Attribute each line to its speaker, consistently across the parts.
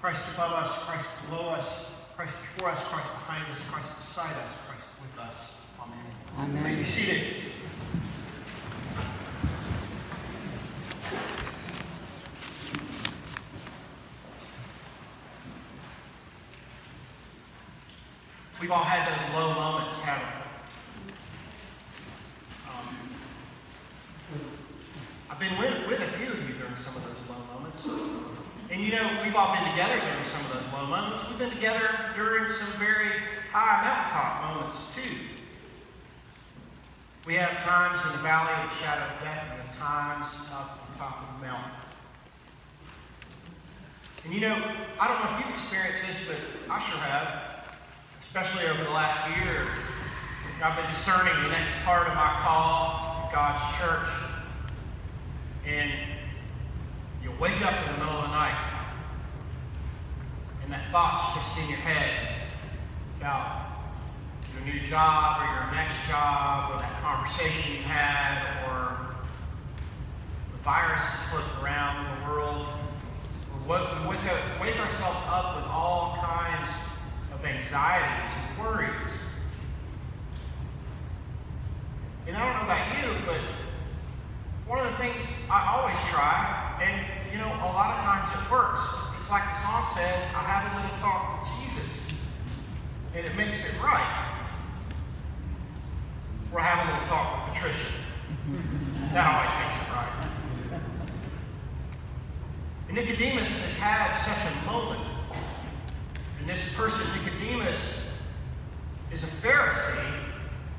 Speaker 1: Christ above us, Christ below us, Christ before us, Christ behind us, Christ beside us, Christ with us. Amen.
Speaker 2: Amen.
Speaker 1: Please be seated. We've all had those low moments, haven't we? I've been with a few of you during some of those low moments. And you know, we've all been together during some of those low moments. We've been together during some very high mountaintop moments, too. We have times in the valley of the shadow of death. We have times up on top of the mountain. And you know, I don't know if you've experienced this, but I sure have. Especially over the last year, I've been discerning the next part of my call at God's church. And you'll wake up in the middle of the night, and that thought's just in your head about your new job or your next job or that conversation you had or the virus that's floating around in the world. We wake ourselves up with all kinds of anxieties and worries. And I don't know about you, but one of the things I always try, and you know, a lot of times it works. It's like the song says, I have a little talk with Jesus, and it makes it right. Or I have a little talk with Patricia. That always makes it right. And Nicodemus has had such a moment. And this person, Nicodemus, is a Pharisee,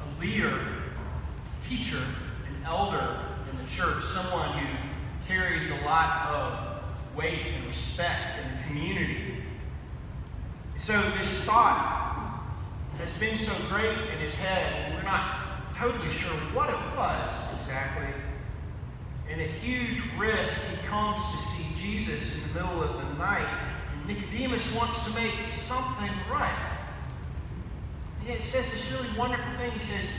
Speaker 1: a leader, a teacher, an elder in the church, someone who carries a lot of weight and respect in the community. So this thought has been so great in his head, and we're not totally sure what it was exactly. And at huge risk, he comes to see Jesus in the middle of the night. And Nicodemus wants to make something right. And it says this really wonderful thing. He says,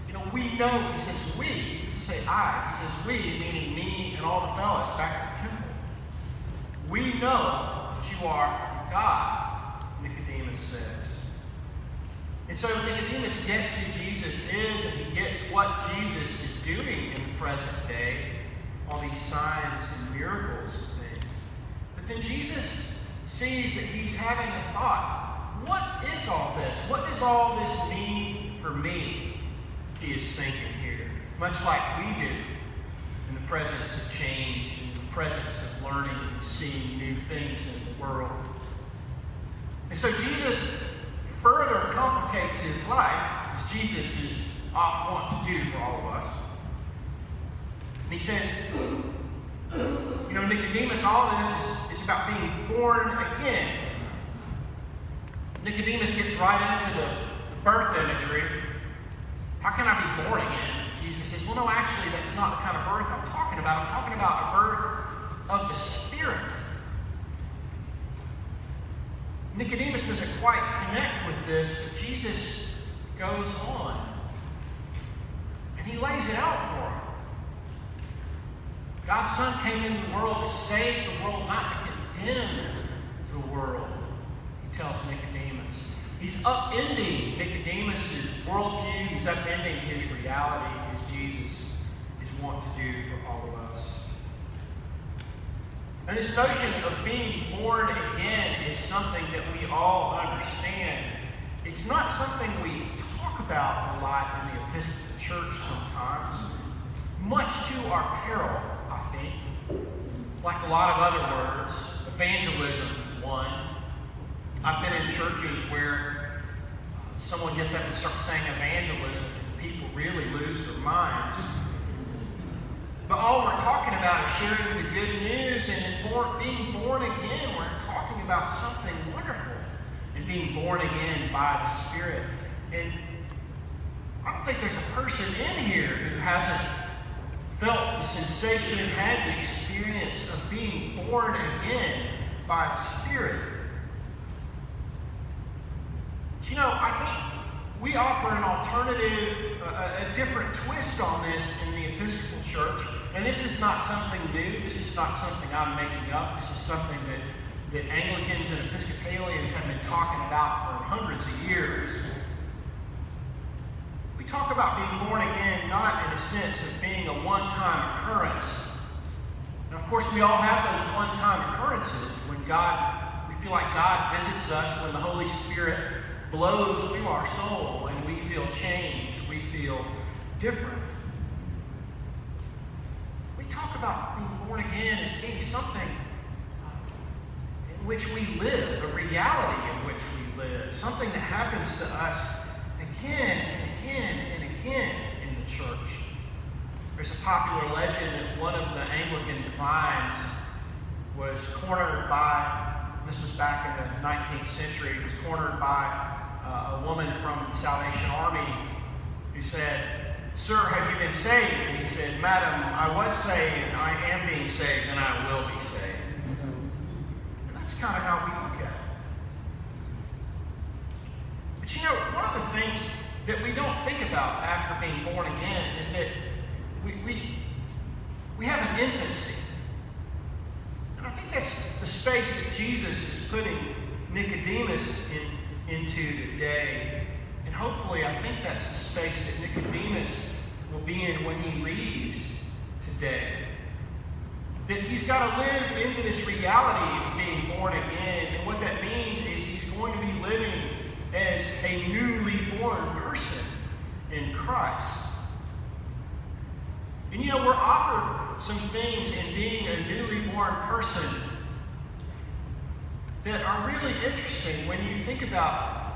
Speaker 1: you know, we know, he says we. He doesn't say I. He says we, meaning me and all the fellas back at the temple. We know that you are from God, Nicodemus says. And so Nicodemus gets who Jesus is, and he gets what Jesus is doing in the present day, all these signs and miracles and things. But then Jesus sees that he's having a thought. What is all this? What does all this mean for me? He is thinking here, much like we do in the presence of change, in the presence of learning and seeing new things in the world. And so Jesus further complicates his life, as Jesus is often wont to do for all of us. And he says, you know, Nicodemus, all of this is about being born again. Nicodemus gets right into the birth imagery. How can I be born again? Jesus says, well, no, actually, that's not the kind of birth I'm talking about. I'm talking about a birth of the Spirit. Nicodemus doesn't quite connect with this, but Jesus goes on. And he lays it out for him. God's Son came into the world to save the world, not to condemn the world, he tells Nicodemus. He's upending Nicodemus' worldview. He's upending his reality, as Jesus is wont to do for all of us. And this notion of being born again is something that we all understand. It's not something we talk about a lot in the Episcopal Church sometimes, much to our peril, I think. Like a lot of other words, evangelism is one. I've been in churches where someone gets up and starts saying evangelism, and people really lose their minds. But all we're talking about is sharing the good news, and being born again, we're talking about something wonderful, and being born again by the Spirit. And I don't think there's a person in here who hasn't felt the sensation and had the experience of being born again by the Spirit. But you know, I think we offer an alternative, a different twist on this in the Episcopal Church. And this is not something new. This is not something I'm making up. This is something that that Anglicans and Episcopalians have been talking about for hundreds of years. We talk about being born again not in a sense of being a one-time occurrence. And of course, we all have those one-time occurrences when we feel like God visits us, when the Holy Spirit blows through our soul and we feel changed, we feel different. We talk about being born again as being something in which we live, a reality in which we live, something that happens to us again and again and again in the church. There's a popular legend that one of the Anglican divines was cornered by, this was back in the 19th century, was cornered by a woman from the Salvation Army who said, "Sir, have you been saved?" And he said, "Madam, I was saved, I am being saved, and I will be saved." And that's kind of how we look at it. But you know, one of the things that we don't think about after being born again is that we have an infancy. And I think that's the space that Jesus is putting Nicodemus into today. And hopefully, I think that's the space that Nicodemus will be in when he leaves today. That he's got to live into this reality of being born again. And what that means is he's going to be living as a newly born person in Christ. And you know, we're offered some things in being a newly born person that are really interesting when you think about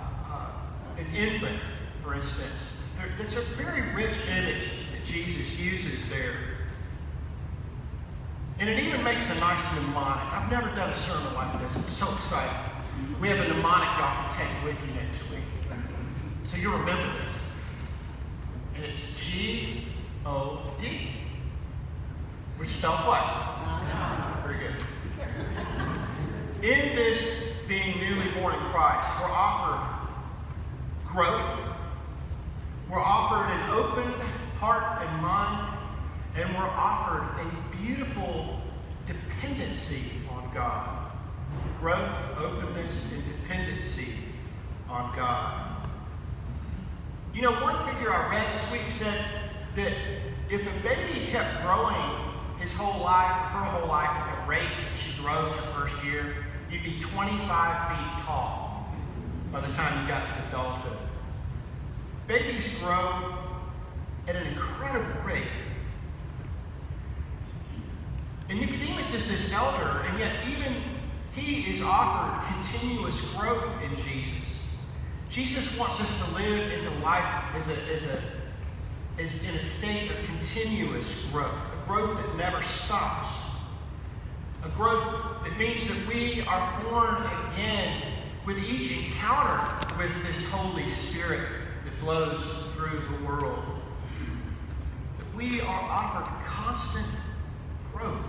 Speaker 1: an infant, for instance. That's a very rich image that Jesus uses there. And it even makes a nice mnemonic. I've never done a sermon like this. I'm so excited. We have a mnemonic y'all can take with you next week. So you'll remember this. And it's G-O-D. Which spells what? Very good. In this being newly born in Christ, we're offered growth. We're offered an open heart and mind. And we're offered a beautiful dependency on God. Growth, openness, and dependency on God. You know, one figure I read this week said that if a baby kept growing his whole life, her whole life at the rate that she grows her first year, you'd be 25 feet tall by the time you got to adulthood. Babies grow at an incredible rate. And Nicodemus is this elder, and yet even he is offered continuous growth in Jesus. Jesus wants us to live into life as in a state of continuous growth, a growth that never stops, a growth that means that we are born again with each encounter with this Holy Spirit that blows through the world. That we are offered constant growth.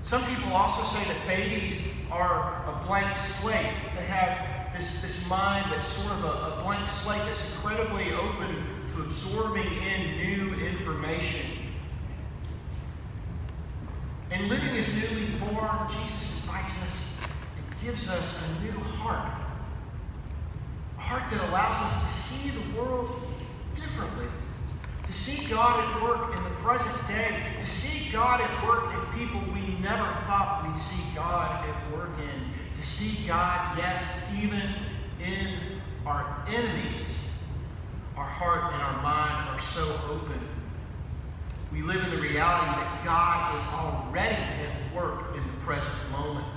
Speaker 1: Some people also say that babies are a blank slate. They have this mind that's sort of a blank slate that's incredibly open to absorbing in new information. And living as newly born, Jesus invites us and gives us a new heart. A heart that allows us to see the world differently. To see God at work in the present day. To see God at work in people we never thought we'd see God at work in. To see God, yes, even in our enemies. Our heart and our mind are so open. We live in the reality that God is already at work in the present moment.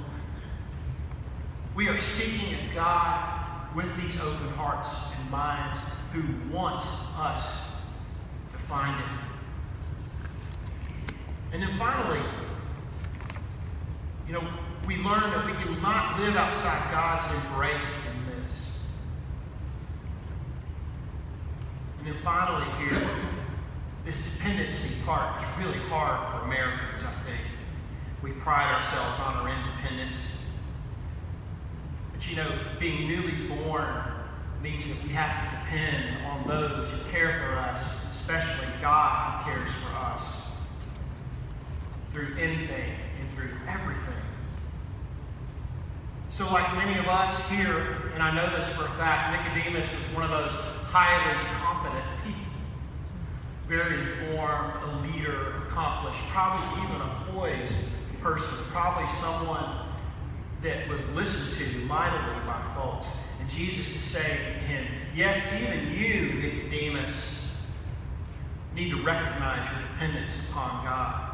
Speaker 1: We are seeking a God with these open hearts and minds who wants us to find Him. And then finally, you know, we learn that we cannot live outside God's embrace in this. And then finally here, this dependency part is really hard for Americans, I think. We pride ourselves on our independence. But you know, being newly born means that we have to depend on those who care for us, especially God who cares for us, through anything and through everything. So like many of us here, and I know this for a fact, Nicodemus was one of those highly competent people. Very informed, a leader, accomplished, probably even a poised person, probably someone that was listened to mightily by folks. And Jesus is saying to him, yes, even you, Nicodemus, need to recognize your dependence upon God.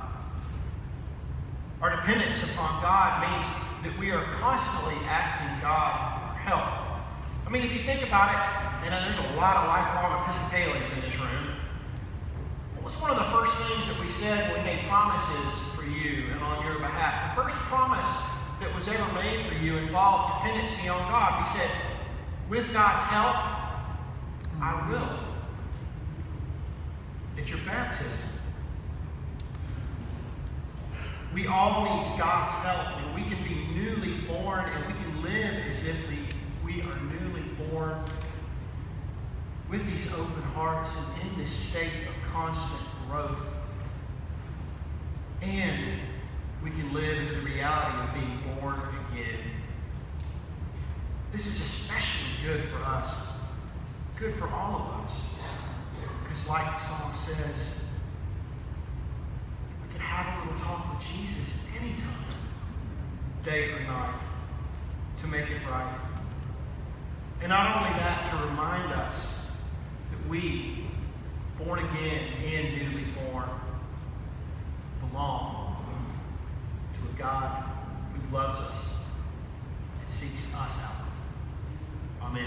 Speaker 1: Our dependence upon God means that we are constantly asking God for help. I mean, if you think about it, and there's a lot of lifelong Episcopalians in this room, what was one of the first things that we said when we made promises for you and on your behalf? The first promise that was ever made for you involved dependency on God. We said, with God's help, I will. At your baptism. We all need God's help, and we can be newly born, and we can live as if we are newly born with these open hearts and in this state of constant growth. And we can live in the reality of being born again. This is especially good for us, good for all of us. Because like the song says, we can have a little talk with Jesus anytime, day or night, to make it right. And not only that, to remind us that we, born again and newly born, belong to a God who loves us and seeks us out. Amen.